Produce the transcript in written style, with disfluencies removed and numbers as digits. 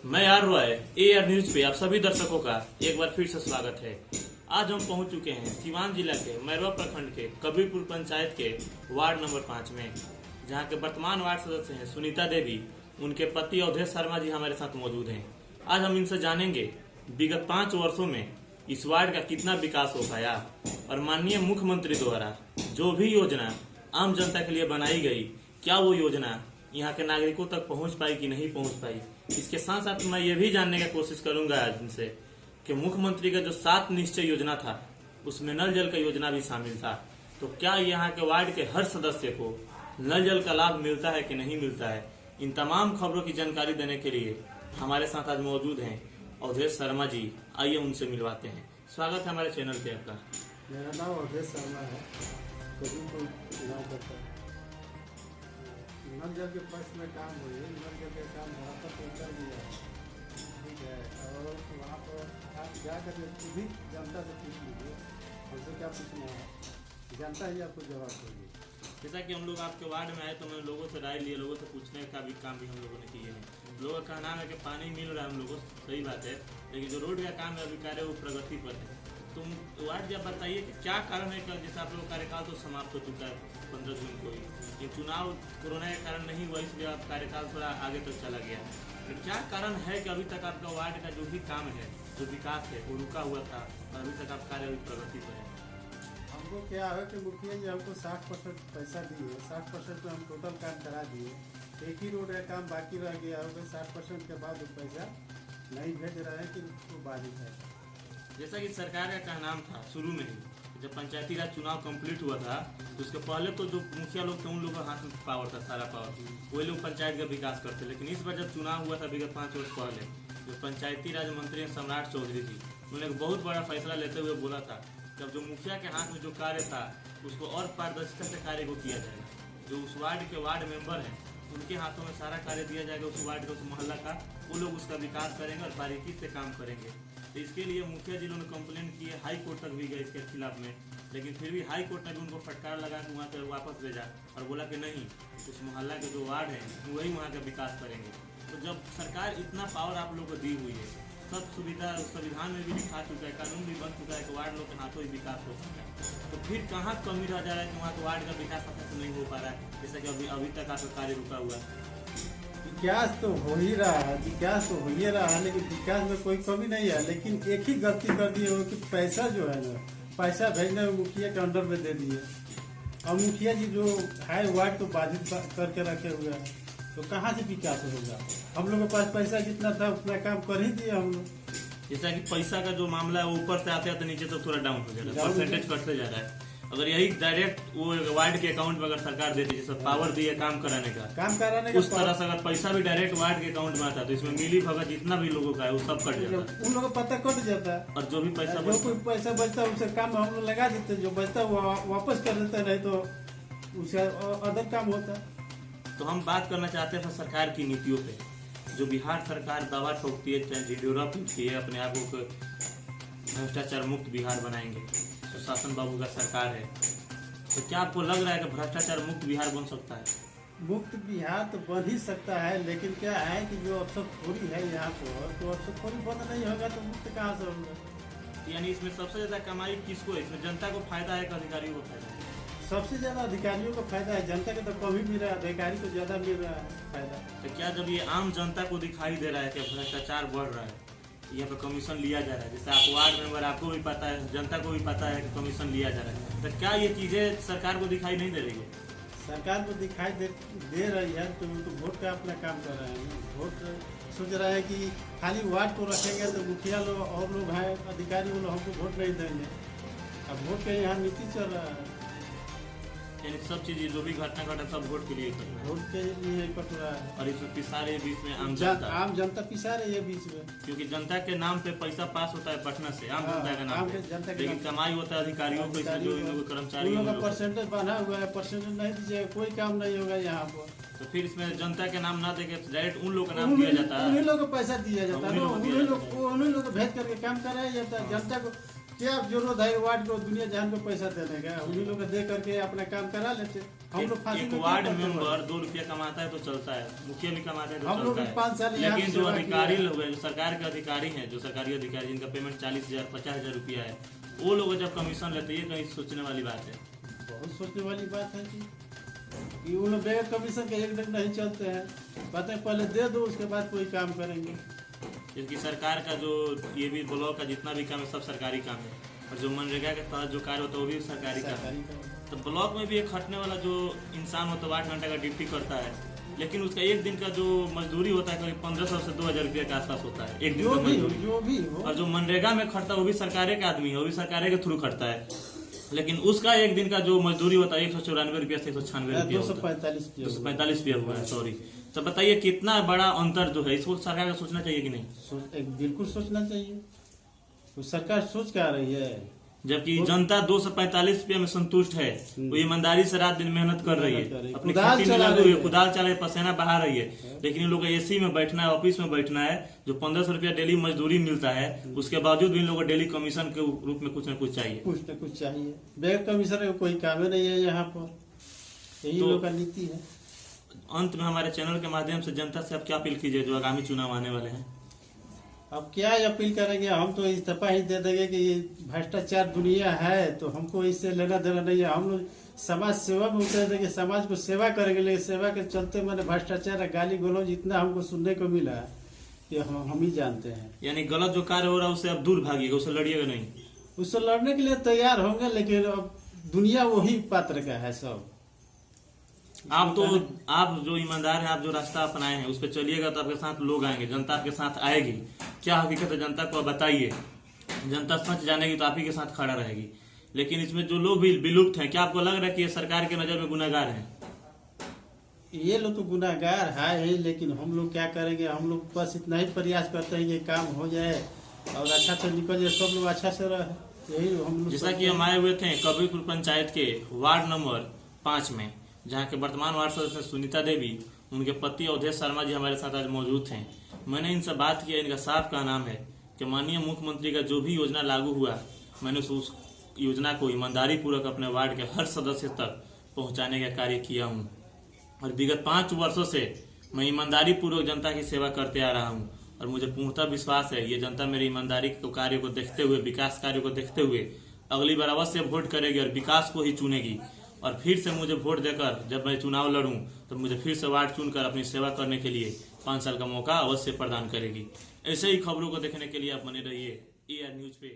मैं are Roy AR news पे आप सभी दर्शकों का एक बार फिर से स्वागत है। आज हम पहुंच चुके हैं सीवान जिला के मैरवा प्रखंड के कबीरपुर पंचायत के वार्ड नंबर 5 में, जहां के वर्तमान वार्ड सदस्य हैं सुनीता देवी। उनके पति अवधेश शर्मा जी हमारे साथ मौजूद हैं। आज हम इनसे जानेंगे विगत 5 वर्षों में इस वार्ड का कितना विकास हो पाया और माननीय मुख्यमंत्री द्वारा जो भी योजना आम जनता के लिए बनाई गई, क्या वो योजना यहाँ के नागरिकों तक पहुँच पाई कि नहीं पहुँच पाई। इसके साथ साथ मैं ये भी जानने की कोशिश करूंगा आज इनसे कि मुख्यमंत्री का जो 7 निश्चय योजना था उसमें नल जल का योजना भी शामिल था, तो क्या यहाँ के वार्ड के हर सदस्य को नल जल का लाभ मिलता है कि नहीं मिलता है। इन तमाम खबरों की जानकारी देने के लिए हमारे साथ आज मौजूद हैं अवधेश शर्मा जी। आइए उनसे मिलवाते हैं। स्वागत है हमारे चैनल पे आपका। मेरा नाम अवधेश शर्मा है। कबीरपुर गाँव का नल जल के पक्ष में काम हुई। नल जल के काम वहाँ पर पहुँचा गया, ठीक है। और वहाँ पर आप जा कर खुद ही जनता से पूछ लीजिए, हमसे क्या पूछना है, जनता ही आपको जवाब देगी। जैसा कि हम लोग आपके वार्ड में आए तो मैं लोगों से राय लिए, लोगों से पूछने का भी काम भी हम लोगों ने किए हैं। लोगों का कहना है कि पानी मिल रहा है हम लोगों को, सही बात है, लेकिन जो रोड का काम है अभी कार्य वो प्रगति पर है। तुम वार्ड जब बताइए कि क्या कारण है कि जैसे आप लोग कार्यकाल तो समाप्त हो चुका है 15 जून को ही, ये चुनाव कोरोना के कारण नहीं हुआ इसलिए आप कार्यकाल थोड़ा आगे तक चला गया। तो क्या कारण है कि अभी तक आपका वार्ड का जो भी काम है, जो विकास है वो रुका हुआ था और अभी तक आप कार्य प्रगति पर है। हमको क्या है कि मुखिया जी हमको 60% पैसा दिए, 60% में हम टोटल काम करा दिए। एक ही रोड का काम बाकी रह गया है, 60% के बाद वो पैसा नहीं भेज रहा है कि वो बाधित है। जैसा कि सरकार का कहना था शुरू में ही, जब पंचायती राज चुनाव कंप्लीट हुआ था तो उसके पहले तो जो मुखिया लोग थे उन लोगों के हाथ में पावर था, सारा पावर, वही लोग पंचायत का विकास करते। लेकिन इस बार जब चुनाव हुआ था विगत 5 वर्ष पहले, जो पंचायती राज मंत्री सम्राट चौधरी जी, उन्होंने एक बहुत बड़ा फैसला लेते हुए बोला था जब जो मुखिया के हाथ में जो कार्य था उसको और पारदर्शिता से कार्य को किया जाएगा। जो उस वार्ड के वार्ड मेंबर हैं उनके हाथों में सारा कार्य दिया जाएगा, उस वार्ड का, उस मोहल्ला का, वो लोग उसका विकास करेंगे और बारीकी से काम करेंगे। तो इसके लिए मुखिया जी ने कंप्लेंट की है, हाई कोर्ट तक भी गए इसके खिलाफ में, लेकिन फिर भी हाई कोर्ट ने भी उनको फटकार लगा कि वहाँ से वापस भेजा और बोला कि नहीं, उस मोहल्ला के जो वार्ड हैं वही वहाँ का विकास करेंगे। तो जब सरकार इतना पावर आप लोग को दी हुई है, सब सुविधा संविधान में भी दिखा चुका है, कानून भी बन चुका है कि वार्ड लोग के हाथों ही विकास हो सकता है, तो फिर कहाँ कमी रह जा रहा है कि वहाँ तो वार्ड का विकास अच्छा से नहीं हो पा रहा है, जैसा कि अभी तक आपका कार्य रुका हुआ है। विकास तो हो ही रहा है, विकास तो हो ही रहा है, लेकिन विकास में कोई कमी नहीं है। लेकिन एक ही गलती कर दी है कि पैसा जो है ना, पैसा भेजने में मुखिया के अंडर में दे दिए। और मुखिया जी जो है वार्ड को बाधित करके रखे हुए हैं, तो कहाँ से विकास होगा। हम लोग के पास पैसा जितना था उतना काम कर ही दिए हम लोग। जैसा कि पैसा का जो मामला है वो ऊपर से आते आते नीचे तो थोड़ा डाउन हो जा रहा है, परसेंटेज कटते जा रहा है। अगर यही डायरेक्ट वो वार्ड के अकाउंट में अगर सरकार देती, जैसे पावर दी है काम कराने का, उस तरह से अगर पैसा भी डायरेक्ट वार्ड के अकाउंट में आता तो इसमें मिली भगत जितना भी लोगों का है वो सब कट जाता है, उन लोगों को पता कट जाता है। और जो भी पैसा बचता है उसे काम हम लोग लगा देते, जो बचता है वो वापस कर देते, नहीं तो उसे अदर काम होता। तो हम बात करना चाहते हैं सरकार की नीतियों पे। जो बिहार सरकार दावा ठोकती है, चाहे ढिंढोरा पीटती है, अपने आप को भ्रष्टाचार मुक्त बिहार बनाएंगे, सुशासन बाबू का सरकार है, तो क्या आपको लग रहा है कि भ्रष्टाचार मुक्त बिहार बन सकता है? मुक्त बिहार तो बन ही सकता है, लेकिन क्या है कि जो अफसरखोरी है यहाँ पर, तो अफसरखोरी बंद नहीं होगा तो मुक्त कहाँ से होगा। यानी इसमें सबसे ज्यादा कमाई किसको है? इसमें जनता को फायदा है कि अधिकारियों को फायदा है? सबसे ज्यादा अधिकारियों को फायदा है, जनता को तो कम ही मिल रहा है, अधिकारी को ज्यादा मिल रहा है फायदा। तो क्या जब ये आम जनता को दिखाई दे रहा है कि भ्रष्टाचार बढ़ रहा है, यहाँ पे कमीशन लिया जा रहा है, जैसे आप वार्ड मेंबर, आपको भी पता है, जनता को भी पता है कि कमीशन लिया जा रहा है, तो क्या ये चीजें सरकार को दिखाई नहीं दे रही है? सरकार को दिखाई दे रही है, तो वोट का अपना काम कर रहे हैं। वोट सोच रहे हैं कि खाली वार्ड को रखेंगे तो मुखिया लोग और लोग हैं, अधिकारी लोग हमको वोट नहीं देंगे। अब वोट का यहाँ नीति चल रहा है, यानी सब चीजें जो भी घटना घटा सब वोट के लिए कर रहा है, वोट के लिए कट रहा है। और इसमें पिसा रहे बीच में आम जनता पिसा रही है बीच में, क्योंकि जनता के नाम पे पैसा पास होता है पटना से, आम जनता के नाम पे, लेकिन कमाई होता है अधिकारियों को, जो कर्मचारी का परसेंटेज बना हुआ है, परसेंटेज नहीं दीजिएगा कोई काम नहीं होगा यहाँ पर। तो फिर इसमें जनता के नाम ना देके डायरेक्ट उन लोग का नाम दिया जाता है, उन्हीं लोग को पैसा दिया जाता है, उन्हीं लोग को भेज करके काम कराया जाता है। जनता को क्या जरूरत है वार्ड को दुनिया जहान को पैसा देने का? उन्हीं लोग को दे करके अपना काम करा लेते। हम लोग फांसी एक में वार्ड क्यों पड़ते हैं? मेंबर 2 रुपया कमाता है तो चलता है, मुखिया भी कमाते हैं तो हम लोग चलता भी 5 साल है। यहाँ लेकिन पे जो सेवा अधिकारी किए हैं। लोग हैं, जो सरकार के अधिकारी हैं, जो सरकारी अधिकारी जिनका पेमेंट 40,000 50,000 रुपया है, वो लोग जब कमीशन लेते हैं, ये कहीं सोचने वाली बात है। बहुत सोचने वाली बात है कि उन लोग बगैर कमीशन के एक दिन नहीं चलते हैं। कहते हैं पहले दे दो उसके बाद कोई काम करेंगे। जबकि सरकार का जो ये भी ब्लॉक का जितना भी काम है सब सरकारी काम है, और जो मनरेगा के तहत जो कार्य होता है वो भी सरकारी काम है। सरकारी काम। तो ब्लॉक में भी एक खटने वाला जो इंसान होता है 8 घंटे का ड्यूटी करता है, लेकिन उसका एक दिन का जो मजदूरी होता है करीब 1500 से 2000 रुपये के आसपास होता है एक दिन का मजदूरी। जो भी हो और जो मनरेगा में खटता है वो भी सरकारे का आदमी है, वो भी सरकारे के थ्रू खटता है, लेकिन उसका एक दिन का जो मजदूरी होता है 194 रुपया से 196 रुपया होता है। 245 रुपया हुआ है, सॉरी। तो बताइए कितना बड़ा अंतर जो है, इसको सरकार को सोचना चाहिए कि नहीं? बिल्कुल सोचना चाहिए। तो सरकार सोच क्या रही है? जबकि जनता 245 रुपये में संतुष्ट है, वो ईमानदारी से रात दिन मेहनत कर रही है, अपनी कुदाल खेती में चला लगी रही हुई है, है। कुदाल चला रही है, पसीना बहा रही है, लेकिन इन लोगों को एसी में बैठना है, ऑफिस में बैठना है, जो 1500 रुपया डेली मजदूरी मिलता है, उसके बावजूद भी इन लोगों को डेली कमीशन के रूप में कुछ न कुछ चाहिए। कुछ न कुछ चाहिए। बगैर कमीशन का कोई काम ही नहीं है यहाँ पर। यही तो- लोग का नीति है। अंत में हमारे चैनल के माध्यम से जनता से आप क्या अपील कीजिए जो आगामी चुनाव आने वाले हैं? अब क्या अपील करेंगे? हम तो इस्तीफा ही दे देंगे कि ये भ्रष्टाचार दुनिया है तो हमको इससे लेना देना नहीं है। हम लोग समाज सेवा में उतर देंगे, समाज को सेवा करेंगे, लेकिन सेवा के चलते मैंने भ्रष्टाचार गाली गलौज जितना हमको सुनने को मिला कि हम ही जानते हैं। यानी गलत जो कार्य हो रहा है उससे आप दूर भागिएगा, उससे लड़िएगा नहीं। उससे लड़ने के लिए तैयार होंगे, लेकिन अब दुनिया वही पात्र का है सब। आप जो ईमानदार हैं, आप जो रास्ता अपनाए हैं उस पर चलिएगा तो आपके साथ लोग आएंगे, जनता आपके साथ आएगी। क्या हकीकत है जनता को बताइए, जनता सच जानेगी तो आप ही के साथ खड़ा रहेगी। लेकिन इसमें जो लोग भी विलुप्त हैं, क्या आपको लग रहा है कि ये सरकार के नजर में गुनाहगार हैं? ये लोग तो गुनाहगार है ही, लेकिन हम लोग क्या करेंगे? हम लोग बस इतना ही प्रयास करते हैं कि काम हो जाए और अच्छा से निकल जाए, सब लोग अच्छा से रहे। यही हम लोग जैसा कि हम आए हुए थे कबीरपुर पंचायत के वार्ड नंबर 5 में, जहाँ के वर्तमान वार्ड सदस्य सुनीता देवी, उनके पति अवधेश शर्मा जी हमारे साथ आज मौजूद थे। मैंने इनसे बात किया, इनका साफ का नाम है कि माननीय मुख्यमंत्री का जो भी योजना लागू हुआ, मैंने उस योजना को ईमानदारी पूर्वक अपने वार्ड के हर सदस्य तक पहुंचाने का कार्य किया हूं। और विगत 5 वर्षों से मैं ईमानदारी पूर्वक जनता की सेवा करते आ रहा हूं, और मुझे पूर्णतः विश्वास है ये जनता मेरी ईमानदारी के कार्य को देखते हुए, विकास कार्य को देखते हुए अगली बार अवश्य वोट करेगी और विकास को ही चुनेगी। और फिर से मुझे वोट देकर जब मैं चुनाव लड़ूं तो मुझे फिर से वार्ड चुनकर अपनी सेवा करने के लिए 5 साल का मौका अवश्य प्रदान करेगी। ऐसे ही खबरों को देखने के लिए आप बने रहिए AR न्यूज पे।